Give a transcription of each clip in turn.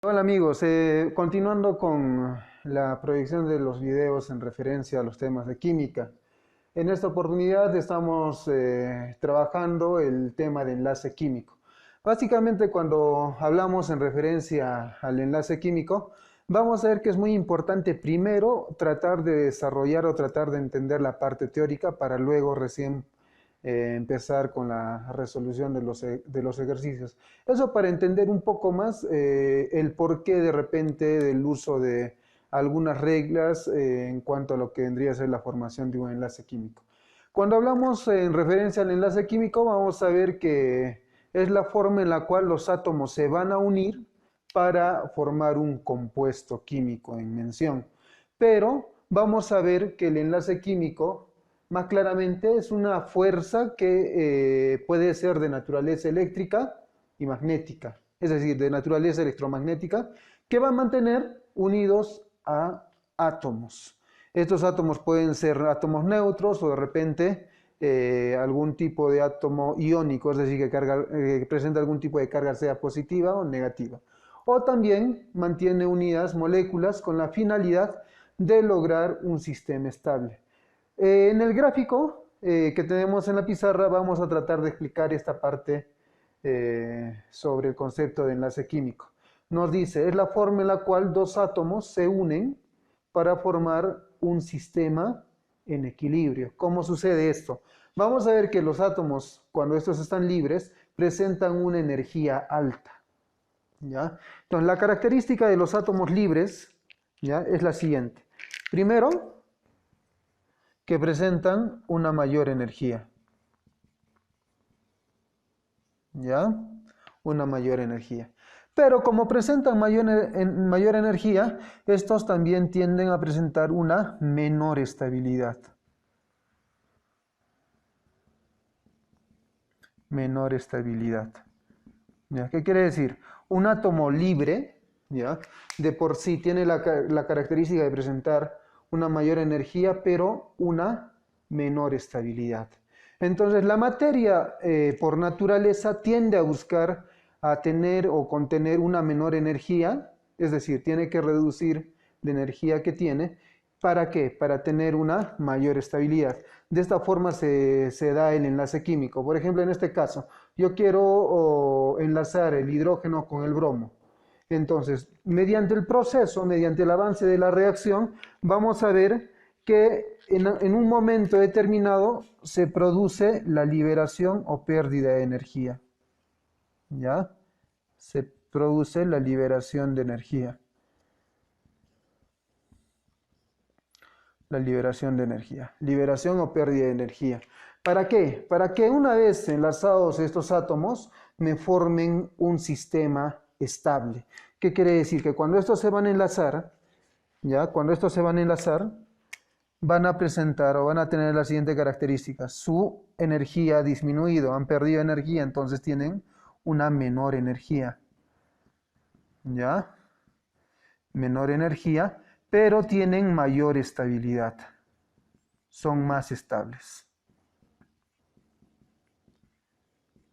Hola amigos, continuando con la proyección de los videos en referencia a los temas de química. En esta oportunidad estamos trabajando el tema de enlace químico. Básicamente cuando hablamos en referencia al enlace químico, vamos a ver que es muy importante primero tratar de desarrollar o tratar de entender la parte teórica para luego recién empezar con la resolución de los ejercicios. Eso para entender un poco más el porqué de repente del uso de algunas reglas en cuanto a lo que vendría a ser la formación de un enlace químico. Cuando hablamos en referencia al enlace químico, vamos a ver que es la forma en la cual los átomos se van a unir para formar un compuesto químico en mención. Pero vamos a ver que el enlace químico más claramente es una fuerza que puede ser de naturaleza eléctrica y magnética, es decir, de naturaleza electromagnética, que va a mantener unidos a átomos. Estos átomos pueden ser átomos neutros o de repente algún tipo de átomo iónico, es decir, que presenta algún tipo de carga, sea positiva o negativa. O también mantiene unidas moléculas con la finalidad de lograr un sistema estable. En el gráfico que tenemos en la pizarra vamos a tratar de explicar esta parte sobre el concepto de enlace químico. Nos dice, es la forma en la cual dos átomos se unen para formar un sistema en equilibrio. ¿Cómo sucede esto? Vamos a ver que los átomos, cuando estos están libres, presentan una energía alta. ¿Ya? Entonces, la característica de los átomos libres, ¿ya?, es la siguiente. Primero, que presentan una mayor energía. ¿Ya? Una mayor energía. Pero como presentan mayor energía, estos también tienden a presentar una menor estabilidad. Menor estabilidad. ¿Ya? ¿Qué quiere decir? Un átomo libre, ¿ya?, de por sí tiene la característica de presentar una mayor energía, pero una menor estabilidad. Entonces, la materia por naturaleza tiende a buscar a tener o contener una menor energía, es decir, tiene que reducir la energía que tiene. ¿Para qué? Para tener una mayor estabilidad. De esta forma se da el enlace químico. Por ejemplo, en este caso, yo quiero enlazar el hidrógeno con el bromo. Entonces, mediante el proceso, mediante el avance de la reacción, vamos a ver que en un momento determinado se produce la liberación o pérdida de energía. ¿Ya? Se produce la liberación de energía. La liberación de energía. Liberación o pérdida de energía. ¿Para qué? Para que una vez enlazados estos átomos me formen un sistema estable. ¿Qué quiere decir? Que cuando estos se van a enlazar, ¿ya? Cuando estos se van a enlazar, van a presentar o van a tener la siguiente característica. Su energía ha disminuido, han perdido energía, entonces tienen una menor energía. ¿Ya? Menor energía, pero tienen mayor estabilidad. Son más estables.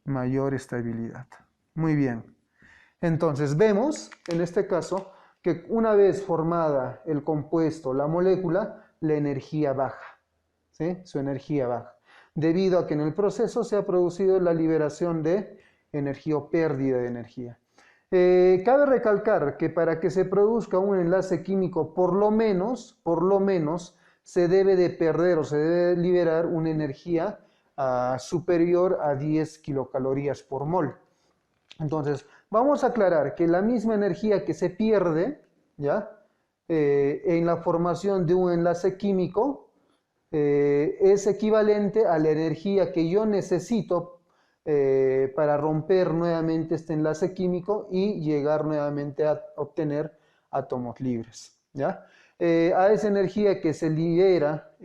Mayor estabilidad. Muy bien. Entonces vemos, en este caso, que una vez formada el compuesto, la molécula, la energía baja. ¿Sí? Su energía baja. Debido a que en el proceso se ha producido la liberación de energía o pérdida de energía. Cabe recalcar que para que se produzca un enlace químico, por lo menos, se debe de perder o se debe de liberar una energía superior a 10 kilocalorías por mol. Entonces, vamos a aclarar que la misma energía que se pierde, ¿ya?, en la formación de un enlace químico, es equivalente a la energía que yo necesito para romper nuevamente este enlace químico y llegar nuevamente a obtener átomos libres. ¿Ya? A esa energía que se libera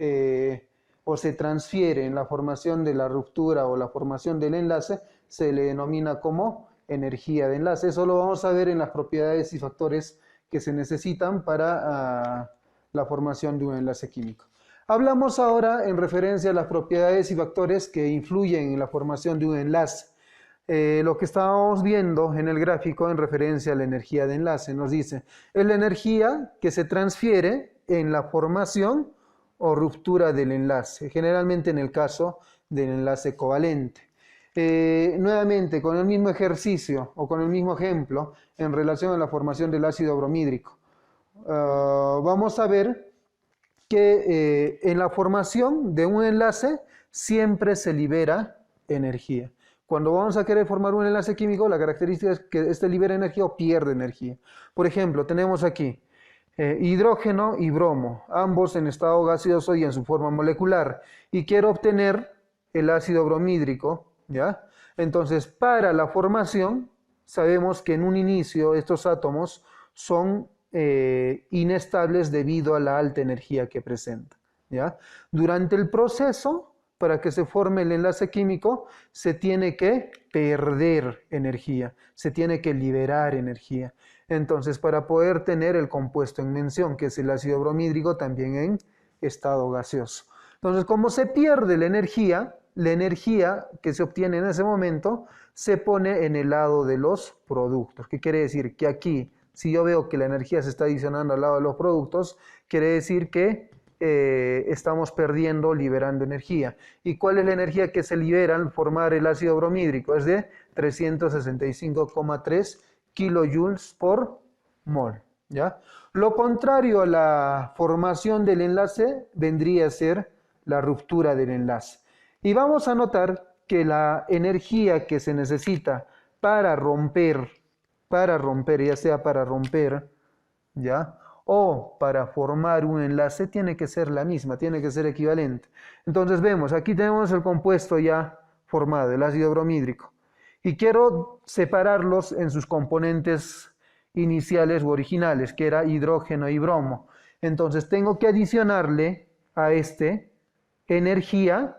o se transfiere en la formación de la ruptura o la formación del enlace se le denomina como energía de enlace. Eso lo vamos a ver en las propiedades y factores que se necesitan para la formación de un enlace químico. Hablamos ahora en referencia a las propiedades y factores que influyen en la formación de un enlace. lo que estábamos viendo en el gráfico en referencia a la energía de enlace. Nos dice, es la energía que se transfiere en la formación o ruptura del enlace, generalmente en el caso del enlace covalente. Nuevamente, con el mismo ejercicio o con el mismo ejemplo en relación a la formación del ácido bromídrico. Vamos a ver que en la formación de un enlace siempre se libera energía. Cuando vamos a querer formar un enlace químico, la característica es que este libera energía o pierde energía. Por ejemplo, tenemos aquí hidrógeno y bromo, ambos en estado gaseoso y en su forma molecular. Y quiero obtener el ácido bromídrico, ¿ya? Entonces, para la formación, sabemos que en un inicio estos átomos son inestables debido a la alta energía que presenta, ¿ya? Durante el proceso, para que se forme el enlace químico, se tiene que perder energía, se tiene que liberar energía. Entonces, para poder tener el compuesto en mención, que es el ácido bromídrico, también en estado gaseoso. Entonces, como se pierde la energía que se obtiene en ese momento se pone en el lado de los productos. ¿Qué quiere decir? Que aquí, si yo veo que la energía se está adicionando al lado de los productos, quiere decir que estamos perdiendo, liberando energía. ¿Y cuál es la energía que se libera al formar el ácido bromídrico? Es de 365,3 kilojoules por mol, ¿ya? Lo contrario a la formación del enlace vendría a ser la ruptura del enlace. Y vamos a notar que la energía que se necesita para romper, ya sea para romper, ¿ya? O para formar un enlace, tiene que ser la misma, tiene que ser equivalente. Entonces vemos, aquí tenemos el compuesto ya formado, el ácido bromídrico. Y quiero separarlos en sus componentes iniciales u originales, que era hidrógeno y bromo. Entonces tengo que adicionarle a este energía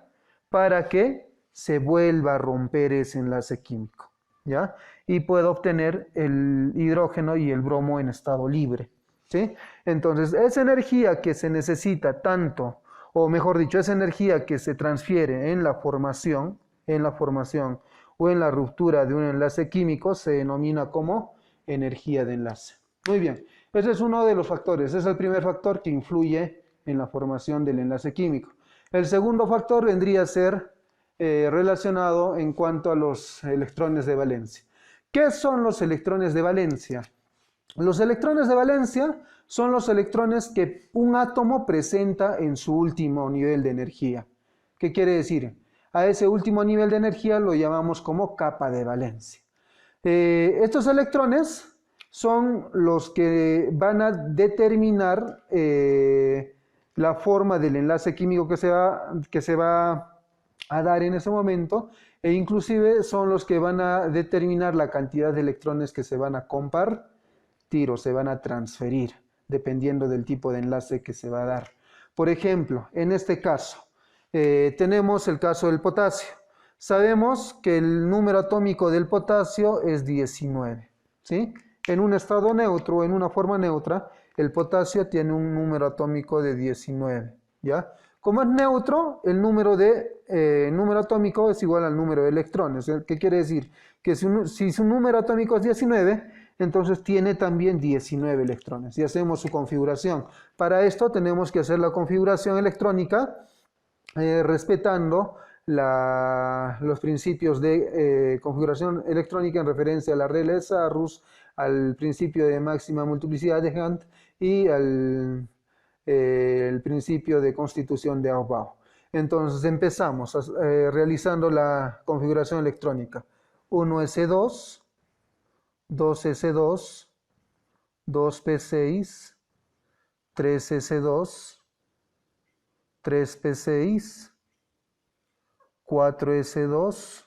para que se vuelva a romper ese enlace químico, ¿ya? Y puedo obtener el hidrógeno y el bromo en estado libre, ¿sí? Entonces, esa energía que se necesita tanto, o mejor dicho, esa energía que se transfiere en la formación o en la ruptura de un enlace químico se denomina como energía de enlace. Muy bien, ese es uno de los factores, ese es el primer factor que influye en la formación del enlace químico. El segundo factor vendría a ser relacionado en cuanto a los electrones de valencia. ¿Qué son los electrones de valencia? Los electrones de valencia son los electrones que un átomo presenta en su último nivel de energía. ¿Qué quiere decir? A ese último nivel de energía lo llamamos como capa de valencia. Estos electrones son los que van a determinar la forma del enlace químico que se va a dar en ese momento, e inclusive son los que van a determinar la cantidad de electrones que se van a compartir o se van a transferir, dependiendo del tipo de enlace que se va a dar. Por ejemplo, en este caso, tenemos el caso del potasio. Sabemos que el número atómico del potasio es 19, ¿sí? En un estado neutro, en una forma neutra, el potasio tiene un número atómico de 19, ¿ya? Como es neutro, el número atómico es igual al número de electrones. ¿Qué quiere decir? Que si su número atómico es 19, entonces tiene también 19 electrones. Y hacemos su configuración. Para esto tenemos que hacer la configuración electrónica respetando los principios de configuración electrónica en referencia a la regla de Sarrus, al principio de máxima multiplicidad de Hunt y al el principio de constitución de Aufbau. Entonces empezamos realizando la configuración electrónica. 1s2, 2s2, 2p6, 3s2, 3p6, 4s2.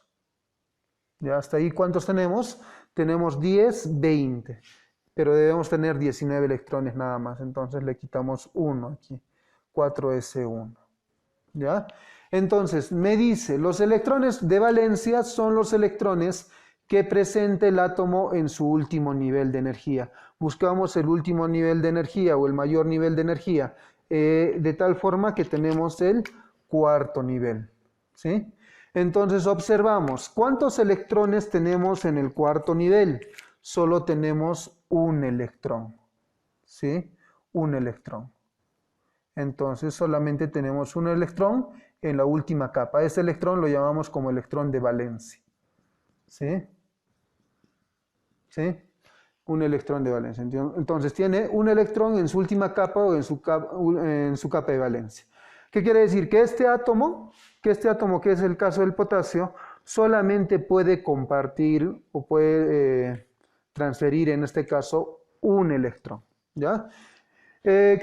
¿Ya hasta ahí cuántos tenemos? Tenemos 10, 20. Pero debemos tener 19 electrones nada más. Entonces le quitamos 1 aquí. 4s1. ¿Ya? Entonces me dice, los electrones de valencia son los electrones que presenta el átomo en su último nivel de energía. Buscamos el último nivel de energía o el mayor nivel de energía, de tal forma que tenemos el cuarto nivel, ¿sí? Entonces observamos, ¿cuántos electrones tenemos en el cuarto nivel? Solo tenemos un electrón, ¿sí? Un electrón. Entonces solamente tenemos un electrón en la última capa. Ese electrón lo llamamos como electrón de valencia, ¿sí? ¿Sí? Un electrón de valencia. Entonces tiene un electrón en su última capa o en su capa de valencia. ¿Qué quiere decir? Que este átomo, que es el caso del potasio, solamente puede compartir o puede transferir en este caso un electrón, ¿ya?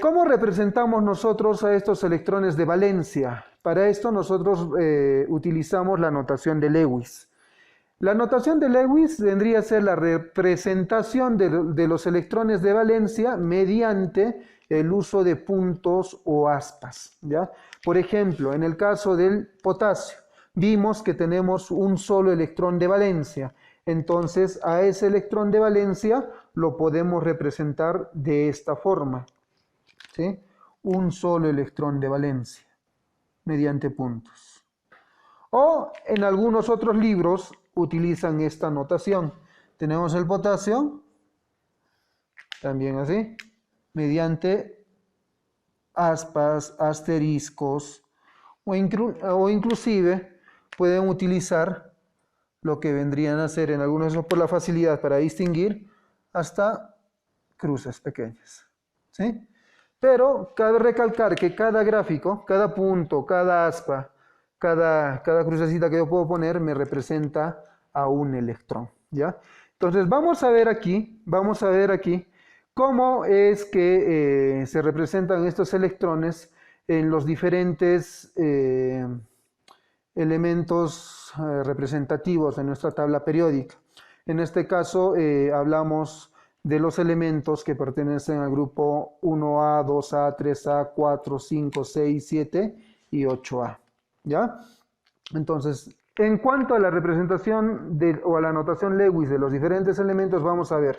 ¿Cómo representamos nosotros a estos electrones de valencia? Para esto nosotros utilizamos la notación de Lewis. La notación de Lewis vendría a ser la representación de los electrones de valencia mediante el uso de puntos o aspas, ¿ya? Por ejemplo, en el caso del potasio, vimos que tenemos un solo electrón de valencia. Entonces, a ese electrón de valencia lo podemos representar de esta forma, ¿sí? Un solo electrón de valencia mediante puntos. O en algunos otros libros utilizan esta notación. Tenemos el potasio, también así, mediante aspas, asteriscos, o inclusive pueden utilizar lo que vendrían a ser en algunos casos por la facilidad para distinguir hasta cruces pequeñas, ¿sí? Pero cabe recalcar que cada gráfico, cada punto, cada aspa, cada crucecita que yo puedo poner me representa a un electrón, ¿ya? Entonces vamos a ver aquí cómo es que se representan estos electrones en los diferentes elementos representativos de nuestra tabla periódica. En este caso hablamos de los elementos que pertenecen al grupo 1A, 2A, 3A, 4, 5, 6, 7 y 8A, ¿ya? Entonces, en cuanto a la representación o a la notación Lewis de los diferentes elementos, vamos a ver.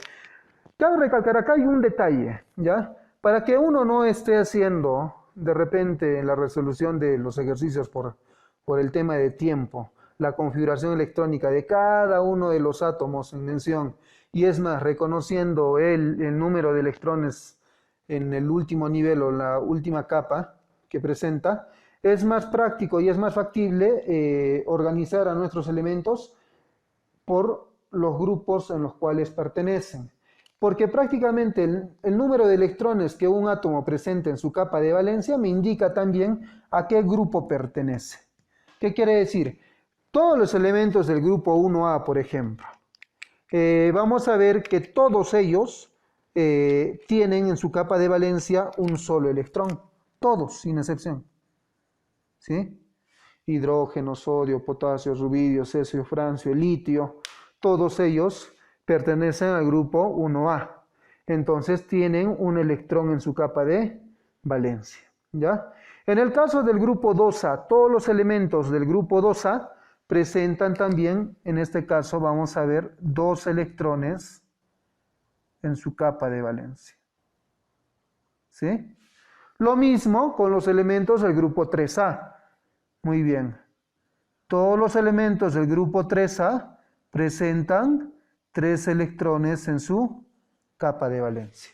Cabe recalcar, acá hay un detalle, ¿ya? Para que uno no esté haciendo de repente en la resolución de los ejercicios por el tema de tiempo, la configuración electrónica de cada uno de los átomos en mención, y es más, reconociendo el número de electrones en el último nivel o la última capa que presenta, es más práctico y es más factible organizar a nuestros elementos por los grupos en los cuales pertenecen. Porque prácticamente el número de electrones que un átomo presenta en su capa de valencia me indica también a qué grupo pertenece. ¿Qué quiere decir? Todos los elementos del grupo 1A, por ejemplo, vamos a ver que todos ellos tienen en su capa de valencia un solo electrón. Todos, sin excepción. ¿Sí? Hidrógeno, sodio, potasio, rubidio, cesio, francio, litio, todos ellos pertenecen al grupo 1A. Entonces tienen un electrón en su capa de valencia, ¿ya? En el caso del grupo 2A, todos los elementos del grupo 2A presentan también, en este caso vamos a ver, 2 electrones en su capa de valencia, ¿sí? Lo mismo con los elementos del grupo 3A. Muy bien. Todos los elementos del grupo 3A presentan 3 electrones en su capa de valencia.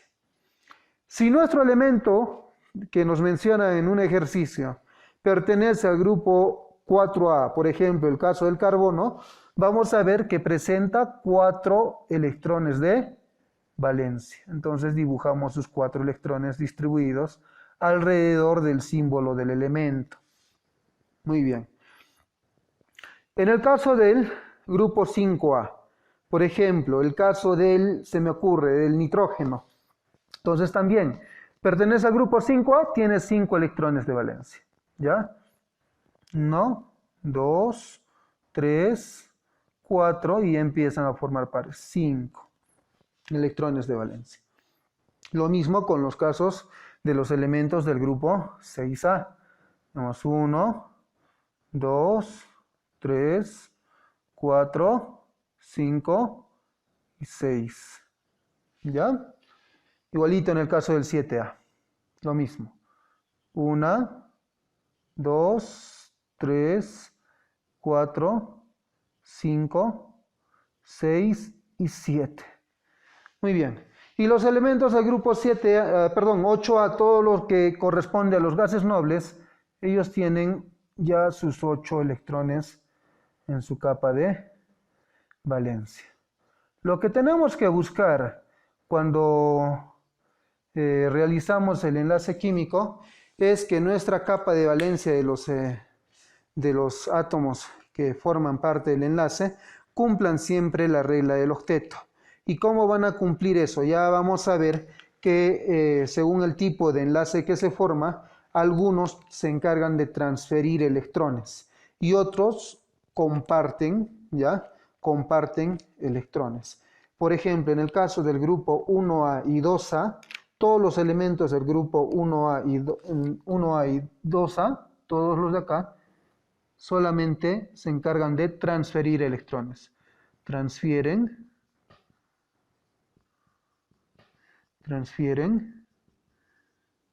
Si nuestro elemento que nos menciona en un ejercicio pertenece al grupo 4A, por ejemplo, el caso del carbono, vamos a ver que presenta 4 electrones de valencia. Entonces dibujamos sus 4 electrones distribuidos alrededor del símbolo del elemento. Muy bien. En el caso del grupo 5A, por ejemplo, el caso del nitrógeno, entonces también pertenece al grupo 5A, tiene 5 electrones de valencia, ¿ya? 1, 2, 3, 4 y empiezan a formar pares, 5 electrones de valencia. Lo mismo con los casos de los elementos del grupo 6A. Tenemos 1, 2, 3, 4, 5 y 6. ¿Ya? Igualito en el caso del 7A. Lo mismo. 1, 2, 3, 4, 5, 6 y 7. Muy bien. Y los elementos del grupo 8A, todo lo que corresponde a los gases nobles, ellos tienen ya sus 8 electrones en su capa de valencia. Lo que tenemos que buscar cuando realizamos el enlace químico es que nuestra capa de valencia de los átomos que forman parte del enlace cumplan siempre la regla del octeto. ¿Y cómo van a cumplir eso? Ya vamos a ver que según el tipo de enlace que se forma, algunos se encargan de transferir electrones y otros comparten, ¿ya? Comparten electrones. Por ejemplo, en el caso del grupo 1A y 2A, todos los elementos del grupo 1A y 2A, todos los de acá, solamente se encargan de transferir electrones. Transfieren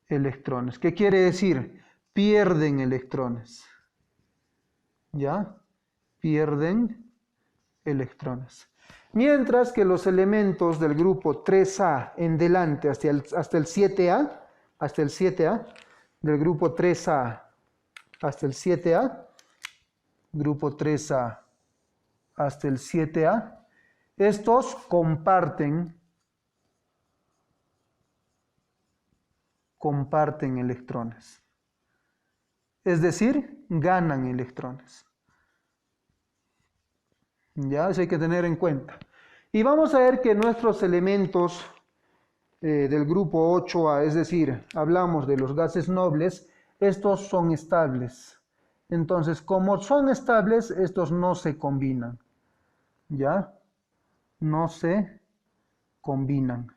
electrones. ¿Qué quiere decir? Pierden electrones. ¿Ya? Pierden electrones. Mientras que los elementos del grupo 3A en delante hasta el 7A, del grupo 3A hasta el 7A, grupo 3A hasta el 7A, estos comparten electrones. Es decir, ganan electrones. Ya, eso hay que tener en cuenta. Y vamos a ver que nuestros elementos del grupo 8A, es decir, hablamos de los gases nobles, estos son estables. Entonces, como son estables, estos no se combinan. ¿Ya? No se combinan.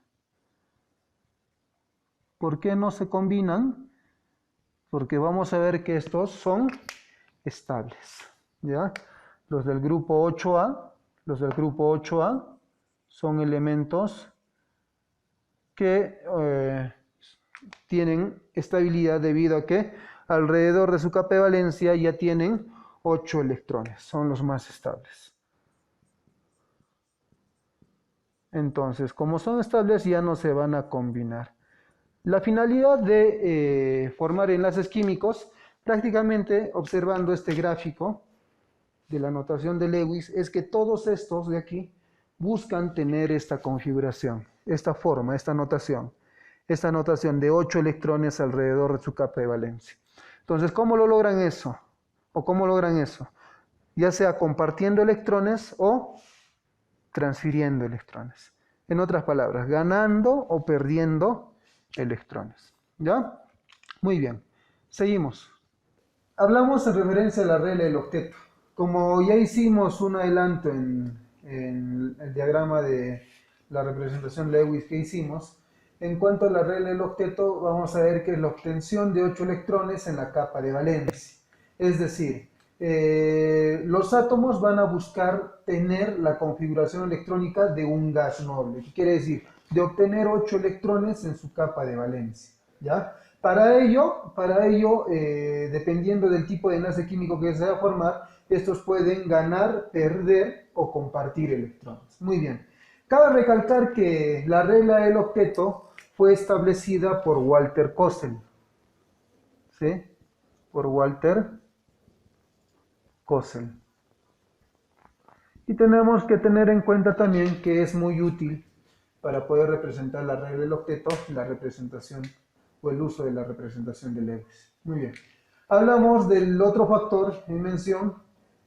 ¿Por qué no se combinan? Porque vamos a ver que estos son estables. ¿Ya? Los del grupo 8A son elementos que tienen estabilidad debido a que alrededor de su capa de valencia ya tienen 8 electrones, son los más estables. Entonces, como son estables, ya no se van a combinar. La finalidad de formar enlaces químicos, prácticamente observando este gráfico de la notación de Lewis, es que todos estos de aquí buscan tener esta configuración, esta forma, esta notación de 8 electrones alrededor de su capa de valencia. Entonces, ¿cómo lo logran eso? ¿O cómo logran eso? Ya sea compartiendo electrones o transfiriendo electrones. En otras palabras, ganando o perdiendo electrones. ¿Ya? Muy bien. Seguimos. Hablamos en referencia a la regla del octeto. Como ya hicimos un adelanto en el diagrama de la representación Lewis que hicimos, en cuanto a la regla del octeto, vamos a ver que es la obtención de 8 electrones en la capa de valencia. Es decir, los átomos van a buscar tener la configuración electrónica de un gas noble. ¿Qué quiere decir? De obtener 8 electrones en su capa de valencia. ¿Ya? Para ello, dependiendo del tipo de enlace químico que se va a formar, estos pueden ganar, perder o compartir electrones. Muy bien. Cabe recalcar que la regla del octeto fue establecida por Walter Kozel. ¿Sí? Por Walter Kozel. Y tenemos que tener en cuenta también que es muy útil para poder representar la regla del octeto, la representación o el uso de la representación de Lewis. Muy bien. Hablamos del otro factor en mención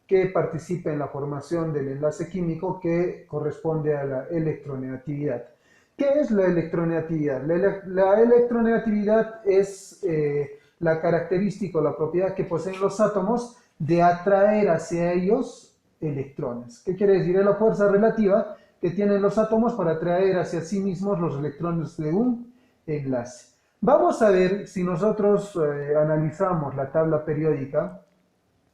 que participa en la formación del enlace químico que corresponde a la electronegatividad. ¿Qué es la electronegatividad? La electronegatividad es la característica o la propiedad que poseen los átomos de atraer hacia ellos electrones. ¿Qué quiere decir? Es la fuerza relativa que tienen los átomos para atraer hacia sí mismos los electrones de un enlace. Vamos a ver si nosotros analizamos la tabla periódica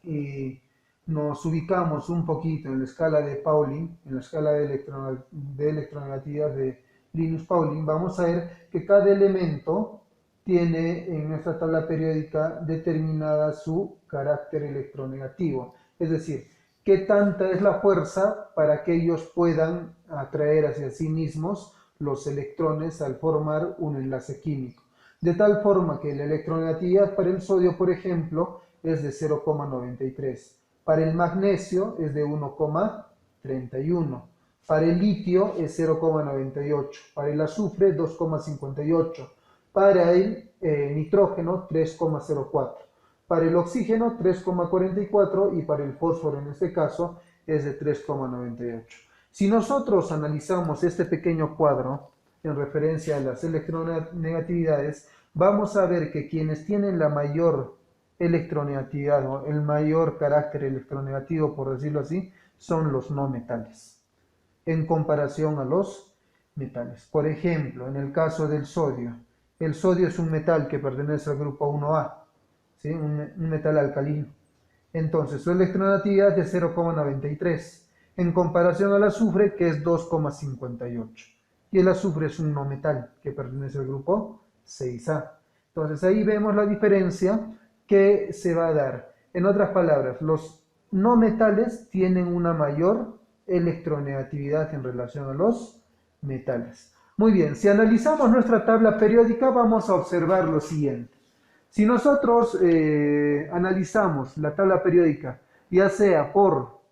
y nos ubicamos un poquito en la escala de Pauling, en la escala de electronegatividad de Linus Pauling, vamos a ver que cada elemento tiene en nuestra tabla periódica determinada su carácter electronegativo. Es decir, qué tanta es la fuerza para que ellos puedan atraer hacia sí mismos los electrones al formar un enlace químico. De tal forma que la electronegatividad para el sodio, por ejemplo, es de 0,93. Para el magnesio es de 1,31. Para el litio es 0,98. Para el azufre 2,58. Para el nitrógeno 3,04. Para el oxígeno 3,44 y para el fósforo en este caso es de 3,98. Si nosotros analizamos este pequeño cuadro en referencia a las electronegatividades, vamos a ver que quienes tienen la mayor electronegatividad o el mayor carácter electronegativo, por decirlo así, son los no metales, en comparación a los metales. Por ejemplo, en el caso del sodio, el sodio es un metal que pertenece al grupo 1A, ¿sí? un metal alcalino. Entonces, su electronegatividad es de 0,93, en comparación al azufre, que es 2,58. Y el azufre es un no metal que pertenece al grupo 6A. Entonces, ahí vemos la diferencia que se va a dar. En otras palabras, los no metales tienen una mayor electronegatividad en relación a los metales. Muy bien, si analizamos nuestra tabla periódica, vamos a observar lo siguiente. Si nosotros analizamos la tabla periódica, ya sea por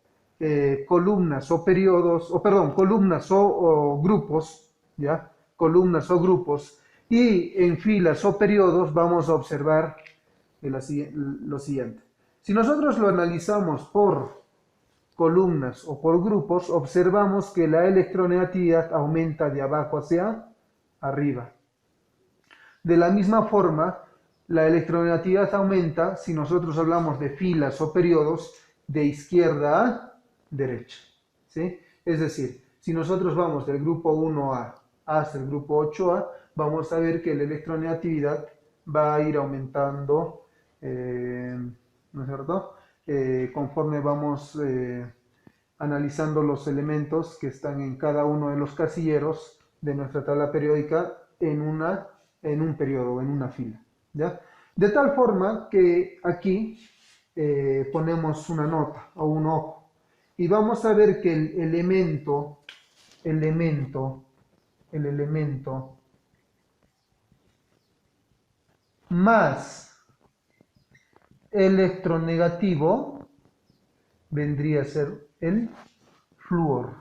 columnas o periodos, columnas o grupos, ¿ya? Columnas o grupos, y en filas o periodos, vamos a observar lo siguiente. Si nosotros lo analizamos por columnas o por grupos, observamos que la electronegatividad aumenta de abajo hacia arriba. De la misma forma, la electronegatividad aumenta si nosotros hablamos de filas o periodos de izquierda a derecha, ¿sí? Es decir, si nosotros vamos del grupo 1A hasta el grupo 8A, vamos a ver que la electronegatividad va a ir aumentando, ¿no es cierto? Conforme vamos analizando los elementos que están en cada uno de los casilleros de nuestra tabla periódica en un periodo, en una fila, ¿ya? De tal forma que aquí ponemos una nota o un ojo y vamos a ver que el elemento más electronegativo vendría a ser el flúor,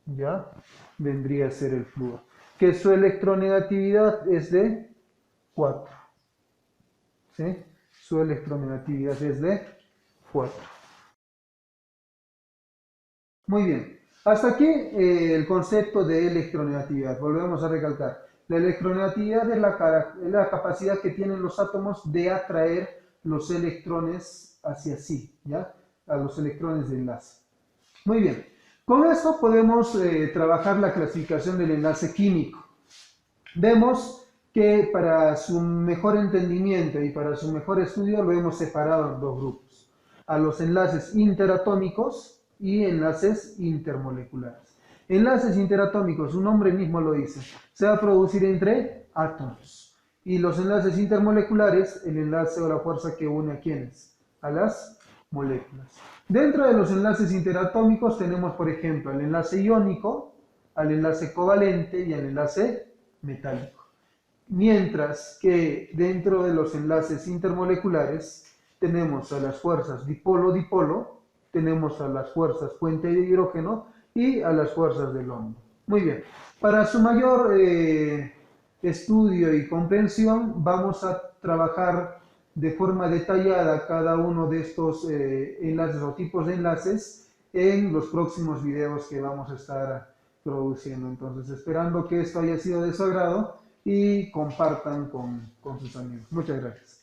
¿ya? Vendría a ser el flúor, que su electronegatividad es de 4, ¿sí? Su electronegatividad es de 4. Muy bien, hasta aquí el concepto de electronegatividad. Volvemos a recalcar. La electronegatividad es la capacidad que tienen los átomos de atraer los electrones hacia sí, ¿ya? A los electrones de enlace. Muy bien, con esto podemos trabajar la clasificación del enlace químico. Vemos que para su mejor entendimiento y para su mejor estudio lo hemos separado en dos grupos: a los enlaces interatómicos y enlaces intermoleculares. Enlaces interatómicos, su nombre mismo lo dice, se va a producir entre átomos. Y los enlaces intermoleculares, el enlace o la fuerza que une a ¿quiénes? A las moléculas. Dentro de los enlaces interatómicos tenemos, por ejemplo, al enlace iónico, al enlace covalente y al enlace metálico. Mientras que dentro de los enlaces intermoleculares tenemos a las fuerzas dipolo-dipolo, tenemos a las fuerzas puente de hidrógeno y a las fuerzas del HOND. Muy bien, para su mayor estudio y comprensión vamos a trabajar de forma detallada cada uno de estos enlaces o tipos de enlaces en los próximos videos que vamos a estar produciendo. Entonces, esperando que esto haya sido de su agrado y compartan con sus amigos. Muchas gracias.